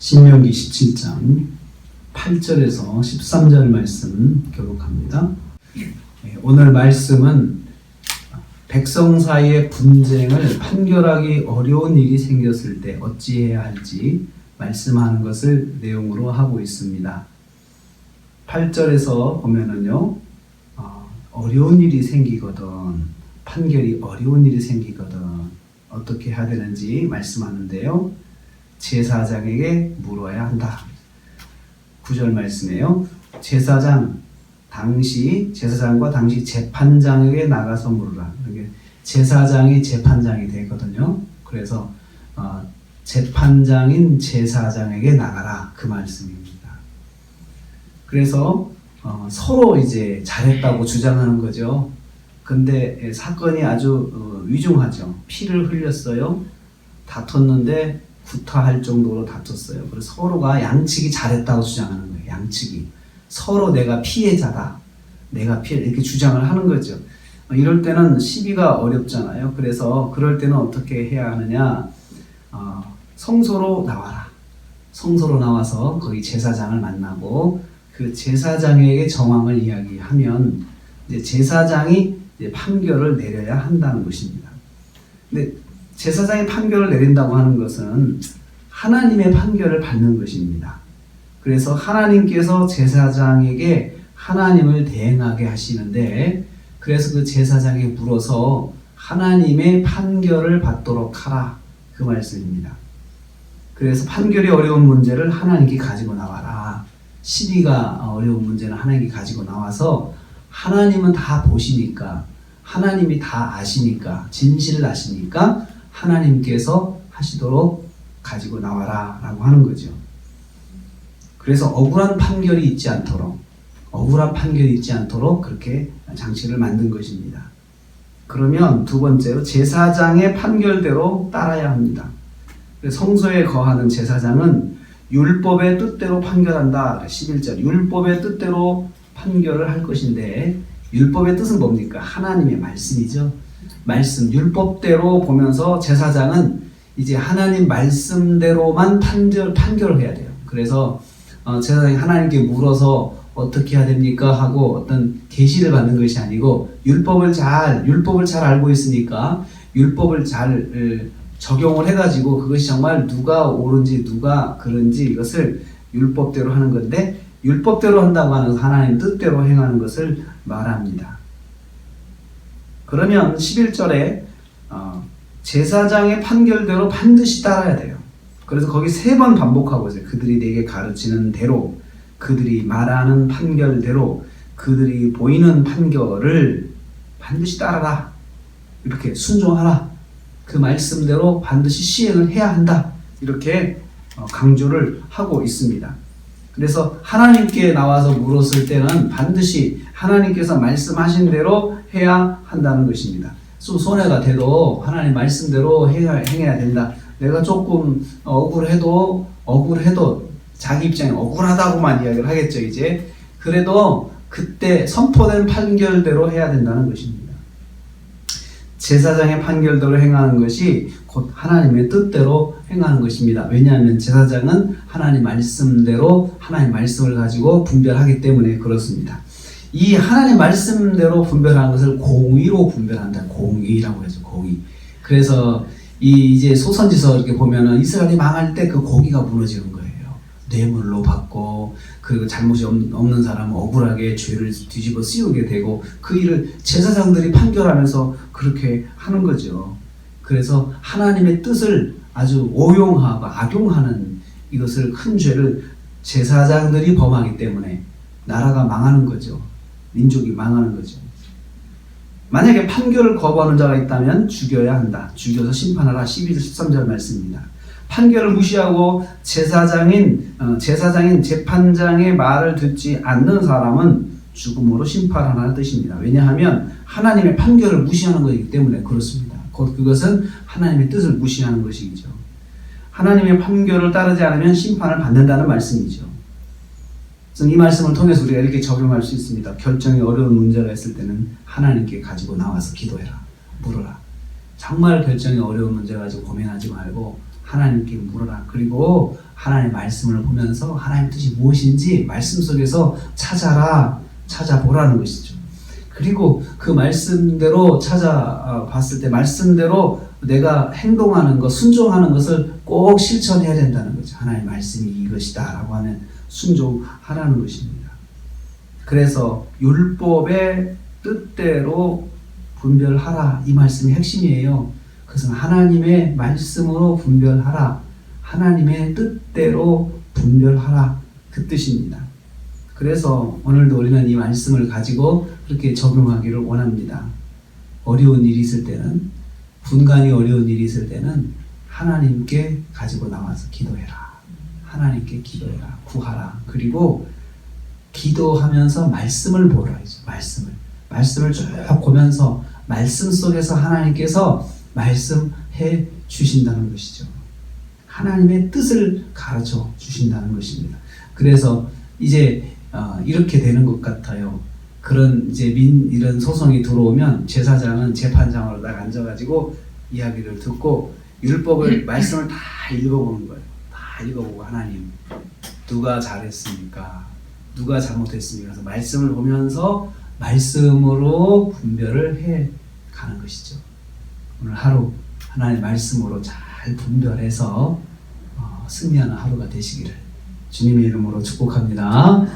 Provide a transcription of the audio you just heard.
신명기 17장 8절에서 13절 말씀 교독합니다. 오늘 말씀은 백성 사이의 분쟁을 판결하기 어려운 일이 생겼을 때 어찌해야 할지 말씀하는 것을 내용으로 하고 있습니다. 8절에서 보면은요, 어려운 일이 생기거든, 판결이 어려운 일이 생기거든 어떻게 해야 되는지 말씀하는데요. 제사장에게 물어야 한다. 9절 말씀이에요. 제사장과 당시 재판장에게 나가서 물으라. 제사장이 재판장이 되거든요. 그래서 재판장인 제사장에게 나가라, 그 말씀입니다. 그래서 서로 이제 잘했다고 주장하는 거죠. 근데 사건이 아주 위중하죠. 피를 흘렸어요. 다퉜는데 구타할 정도로 다퉜어요. 그래서 서로가 양측이 잘했다고 주장하는 거예요. 양측이 서로 내가 피해자다, 내가 피해, 이렇게 주장을 하는 거죠. 이럴 때는 시비가 어렵잖아요. 그래서 그럴 때는 어떻게 해야 하느냐? 성소로 나와라. 성소로 나와서 거기 제사장을 만나고 그 제사장에게 정황을 이야기하면 이제 제사장이 이제 판결을 내려야 한다는 것입니다. 근데 제사장이 판결을 내린다고 하는 것은 하나님의 판결을 받는 것입니다. 그래서 하나님께서 제사장에게 하나님을 대행하게 하시는데, 그래서 그 제사장에 물어서 하나님의 판결을 받도록 하라, 그 말씀입니다. 그래서 판결이 어려운 문제를 하나님께 가지고 나와라. 시비가 어려운 문제는 하나님께 가지고 나와서 하나님은 다 보시니까, 하나님이 다 아시니까, 진실을 아시니까 하나님께서 하시도록 가지고 나와라 라고 하는 거죠. 그래서 억울한 판결이 있지 않도록 그렇게 장치를 만든 것입니다. 그러면 두 번째로 제사장의 판결대로 따라야 합니다. 성소에 거하는 제사장은 율법의 뜻대로 판결한다. 11절 율법의 뜻대로 판결을 할 것인데, 율법의 뜻은 뭡니까? 하나님의 말씀이죠. 말씀, 율법대로 보면서 제사장은 이제 하나님 말씀대로만 판결을 해야 돼요. 그래서 제사장이 하나님께 물어서 어떻게 해야 됩니까? 하고 어떤 계시를 받는 것이 아니고 율법을 잘 알고 있으니까 율법을 잘 적용을 해가지고 그것이 정말 누가 옳은지 누가 그른지 이것을 율법대로 하는 건데, 율법대로 한다고 하는 하나님 뜻대로 행하는 것을 말합니다. 그러면 11절에 제사장의 판결대로 반드시 따라야 돼요. 그래서 거기 3번 반복하고 있어요. 그들이 내게 가르치는 대로, 그들이 말하는 판결대로, 그들이 보이는 판결을 반드시 따라라, 이렇게 순종하라, 그 말씀대로 반드시 시행을 해야 한다, 이렇게 강조를 하고 있습니다. 그래서 하나님께 나와서 물었을 때는 반드시 하나님께서 말씀하신 대로 해야 한다는 것입니다. 손해가 돼도 하나님 말씀대로 행해야 된다. 내가 조금 억울해도 자기 입장에 억울하다고만 이야기를 하겠죠, 이제. 그래도 그때 선포된 판결대로 해야 된다는 것입니다. 제사장의 판결대로 행하는 것이 곧 하나님의 뜻대로 행하는 것입니다. 왜냐하면 제사장은 하나님 말씀대로 하나님 말씀을 가지고 분별하기 때문에 그렇습니다. 이 하나님 말씀대로 분별하는 것을 공의로 분별한다. 공의라고 해서 공의. 그래서 이제 소선지서 이렇게 보면은 이스라엘이 망할 때 그 공의가 무너지는 거예요. 뇌물로 받고, 그리고 잘못이 없는 사람은 억울하게 죄를 뒤집어 씌우게 되고, 그 일을 제사장들이 판결하면서 그렇게 하는 거죠. 그래서 하나님의 뜻을 아주 오용하고 악용하는 이것을, 큰 죄를 제사장들이 범하기 때문에 나라가 망하는 거죠. 민족이 망하는 거죠. 만약에 판결을 거부하는 자가 있다면 죽여야 한다. 죽여서 심판하라. 12절 13절 말씀입니다. 판결을 무시하고 제사장인 재판장의 말을 듣지 않는 사람은 죽음으로 심판하라는 뜻입니다. 왜냐하면 하나님의 판결을 무시하는 것이기 때문에 그렇습니다. 곧 그것은 하나님의 뜻을 무시하는 것이죠. 하나님의 판결을 따르지 않으면 심판을 받는다는 말씀이죠. 이 말씀을 통해서 우리가 이렇게 적용할 수 있습니다. 결정이 어려운 문제가 있을 때는 하나님께 가지고 나와서 기도해라, 물어라. 정말 결정이 어려운 문제 가지고 고민하지 말고 하나님께 물어라. 그리고 하나님의 말씀을 보면서 하나님의 뜻이 무엇인지 말씀 속에서 찾아보라는 것이죠. 그리고 그 말씀대로 찾아봤을 때 말씀대로 내가 행동하는 것, 순종하는 것을 꼭 실천해야 된다는 거죠. 하나님의 말씀이 이것이다 라고 하면 순종하라는 것입니다. 그래서 율법의 뜻대로 분별하라, 이 말씀이 핵심이에요. 그것은 하나님의 말씀으로 분별하라, 하나님의 뜻대로 분별하라, 그 뜻입니다. 그래서 오늘도 우리는 이 말씀을 가지고 그렇게 적용하기를 원합니다. 어려운 일이 있을 때는, 분간이 어려운 일이 있을 때는 하나님께 가지고 나와서 기도해라. 하나님께 기도해라. 구하라. 그리고 기도하면서 말씀을 보라. 말씀을 쭉 보면서 말씀 속에서 하나님께서 말씀해 주신다는 것이죠. 하나님의 뜻을 가르쳐 주신다는 것입니다. 그래서 이제 이렇게 되는 것 같아요. 그런 이제 이런 소송이 들어오면 제사장은 재판장으로 딱 앉아가지고 이야기를 듣고 율법을 말씀을 다 읽어보는 거예요. 다 읽어보고 하나님 누가 잘했습니까? 누가 잘못했습니까? 그래서 말씀을 보면서 말씀으로 분별을 해 가는 것이죠. 오늘 하루 하나님의 말씀으로 잘 분별해서 승리하는 하루가 되시기를 주님의 이름으로 축복합니다.